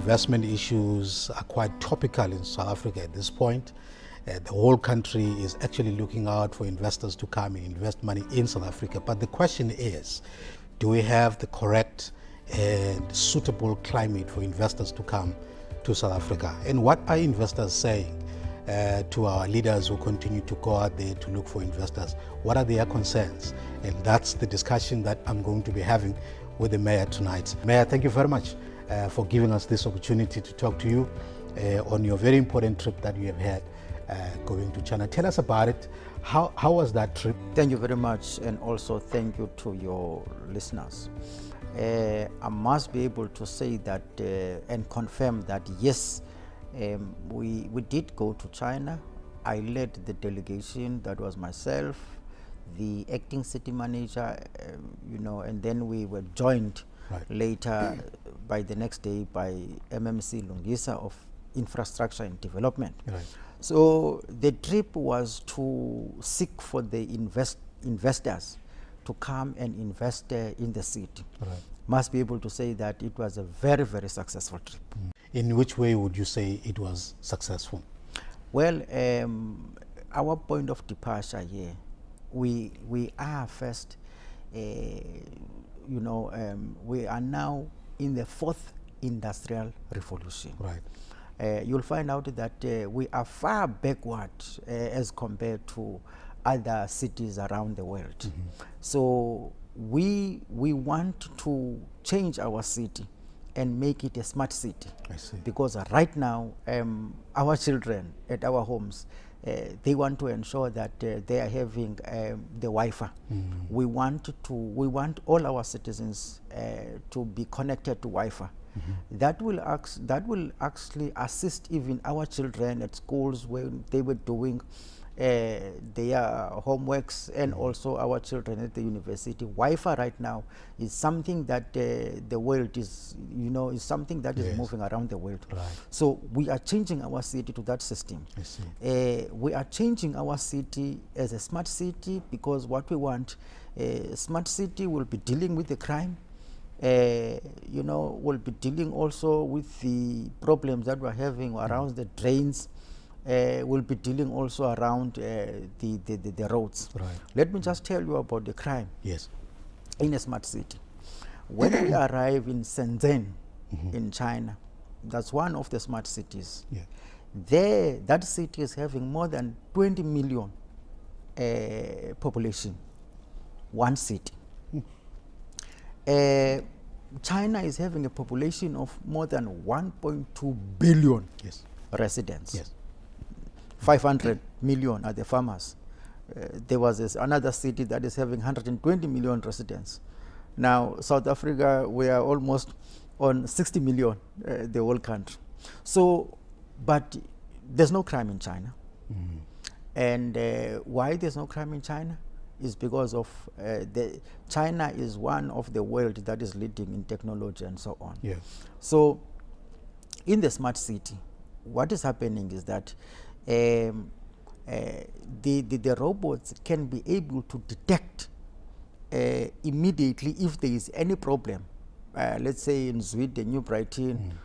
investment issues are quite topical in South Africa at this point. The whole country is actually looking out for investors to come and invest money in South Africa. But the question is, do we have the correct and suitable climate for investors to come to South Africa? And what are investors saying to our leaders who continue to go out there to look for investors? What are their concerns? And that's the discussion that I'm going to be having with the Mayor tonight. Mayor, thank you very much for giving us this opportunity to talk to you on your very important trip that you have had going to China. Tell us about it. How was that trip? Thank you very much, and also thank you to your listeners. I must be able to say that and confirm that yes, we did go to China. I led the delegation. That was myself, the acting city manager, and then we were joined later by the next day by MMC Lungisa of Infrastructure and Development. Right. So the trip was to seek for the investors to come and invest in the city. Right. Must be able to say that it was a very, very successful trip. In which way would you say it was successful? Well, our point of departure here, we are first, we are now in the fourth industrial revolution. Right. You'll find out that we are far backward as compared to other cities around the world. Mm-hmm. So we want to change our city and make it a smart city. I see. Because right now, our children at our homes, they want to ensure that they are having the Wi-Fi. Mm-hmm. We want all our citizens to be connected to Wi-Fi. Mm-hmm. That will actually assist even our children at schools when they were doing their homeworks, and also our children at the university. Wi-Fi right now is something that the world is, is something that is moving around the world. Right. So we are changing our city to that system. I see. We are changing our city as a smart city, because what we want, smart city will be dealing with the crime. Will be dealing also with the problems that we're having around the drains. We'll be dealing also around the roads. Right. Let me just tell you about the crime. Yes. In a smart city. When we arrive in Shenzhen, mm-hmm. in China, that's one of the smart cities. Yeah. There, that city is having more than 20 million population. One city. China is having a population of more than 1.2 billion residents. Yes. 500 million are the farmers. There was another city that is having 120 million residents. Now, South Africa, we are almost on 60 million, the whole country. So, but there's no crime in China. Mm-hmm. And why there's no crime in China is because of China is one of the world that is leading in technology and so on. Yeah. So, in the smart city, what is happening is that the robots can be able to detect immediately if there is any problem. Let's say in Zweden, New Brighton,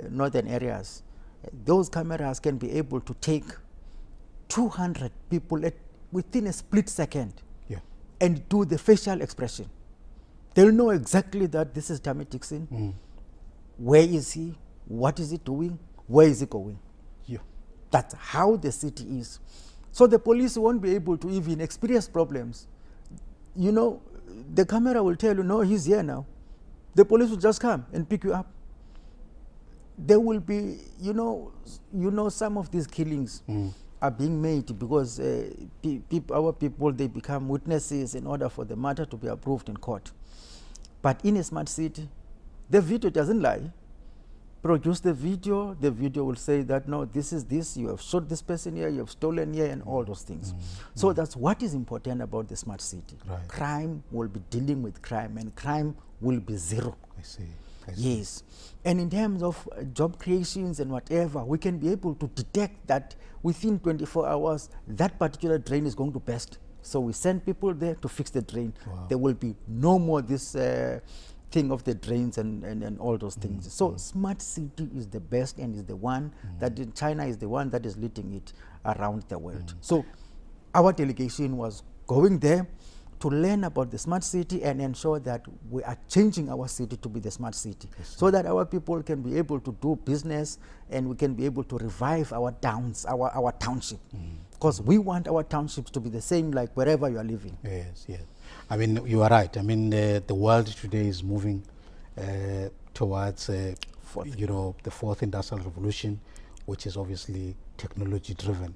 northern areas, those cameras can be able to take 200 people within a split second, and do the facial expression. They'll know exactly that this is Tammy Dixon. Mm. Where is he? What is he doing? Where is he going? Yeah. That's how the city is. So the police won't be able to even experience problems. The camera will tell you, no, he's here now. The police will just come and pick you up. There will be, some of these killings are being made because our people, they become witnesses in order for the matter to be approved in court. But in a smart city, the video doesn't lie. Produce the video will say that, no, this is this, you have shot this person here, you have stolen here, and all those things. So that's what is important about the smart city. Right. Crime will be dealing with crime, and crime will be zero. I see. Yes. And in terms of job creations and whatever, we can be able to detect that within 24 hours, that particular drain is going to burst. So we send people there to fix the drain. Wow. There will be no more this thing of the drains and all those things. So smart city is the best and is the one that China is the one that is leading it around the world. So our delegation was going there to learn about the smart city and ensure that we are changing our city to be the smart city, so that our people can be able to do business and we can be able to revive our towns, our township. Because we want our townships to be the same like wherever you are living. Yes, yes. I mean, you are right. I mean, the world today is moving towards, the fourth industrial revolution, which is obviously technology driven.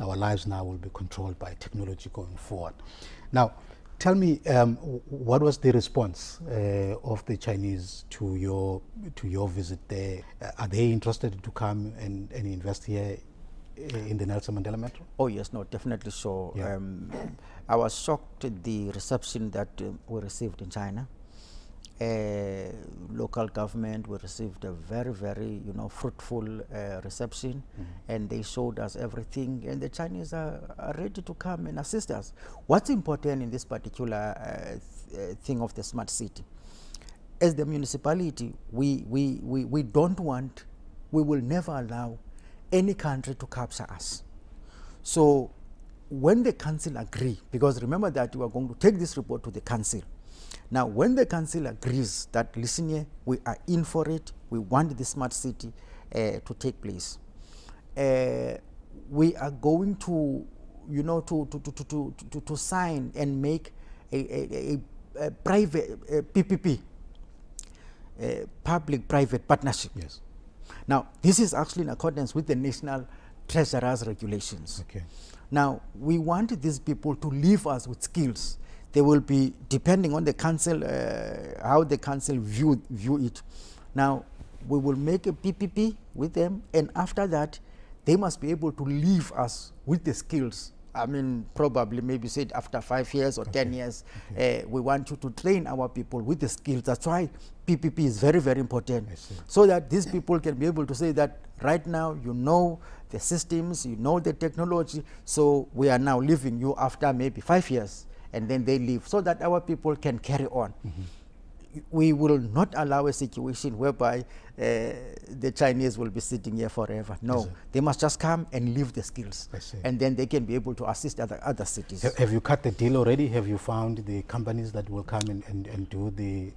Our lives now will be controlled by technology going forward. Now, tell me, what was the response of the Chinese to your visit there? Are they interested to come and invest here in the Nelson Mandela Metro? Oh yes, no, definitely so. Yeah. I was shocked at the reception that we received in China. Local government, we received a very, very, fruitful reception, and they showed us everything, and the Chinese are ready to come and assist us. What's important in this particular thing of the smart city, as the municipality, we don't want, we will never allow any country to capture us. So when the council agree, because remember that you are going to take this report to the council. Now, when the council agrees that, listen here, we are in for it, we want the smart city to take place, we are going to, to sign and make a private PPP, public-private partnership. Yes. Now, this is actually in accordance with the National Treasurer's regulations. Okay. Now, we want these people to leave us with skills. They will be, depending on the council, how the council view it. Now, we will make a PPP with them, and after that, they must be able to leave us with the skills. I mean, probably maybe said after 5 years or 10 years, we want you to train our people with the skills. That's why PPP is very, very important. So that these people can be able to say that right now you know the systems, you know the technology, so we are now leaving you after maybe 5 years. And then they leave, so that our people can carry on. We will not allow a situation whereby the Chinese will be sitting here forever. No, they must just come and leave the skills, and then they can be able to assist other cities. Have you cut the deal already? Have you found the companies that will come and do the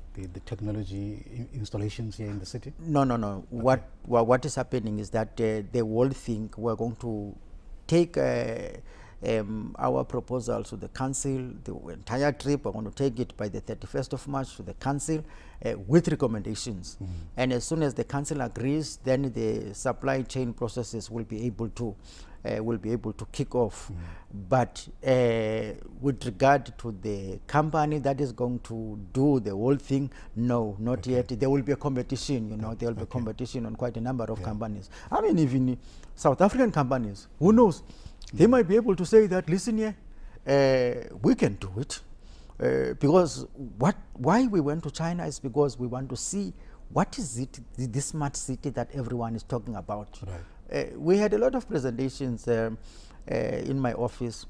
technology installations here in the city? No. Okay. What is happening is that they will think we're going to take our proposal to the council, the entire trip. I want to take it by the 31st of March to the council with recommendations. And as soon as the council agrees, then the supply chain processes will be able to kick off. But with regard to the company that is going to do the whole thing, no, not yet. There will be a competition, there will be a competition on quite a number of companies. I mean, even South African companies, who knows? They might be able to say that, listen here, we can do it. Because why we went to China is because we want to see what is it, this smart city that everyone is talking about. Right. We had a lot of presentations in my office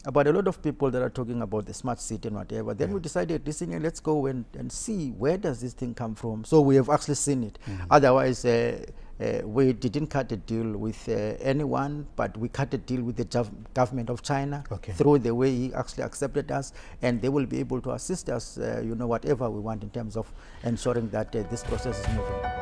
about a lot of people that are talking about the smart city and whatever. Then we decided, listen here, let's go and see where does this thing come from. So we have actually seen it. Otherwise, we didn't cut a deal with anyone, but we cut a deal with the government of China through the way he actually accepted us, and they will be able to assist us, whatever we want in terms of ensuring that this process is moving.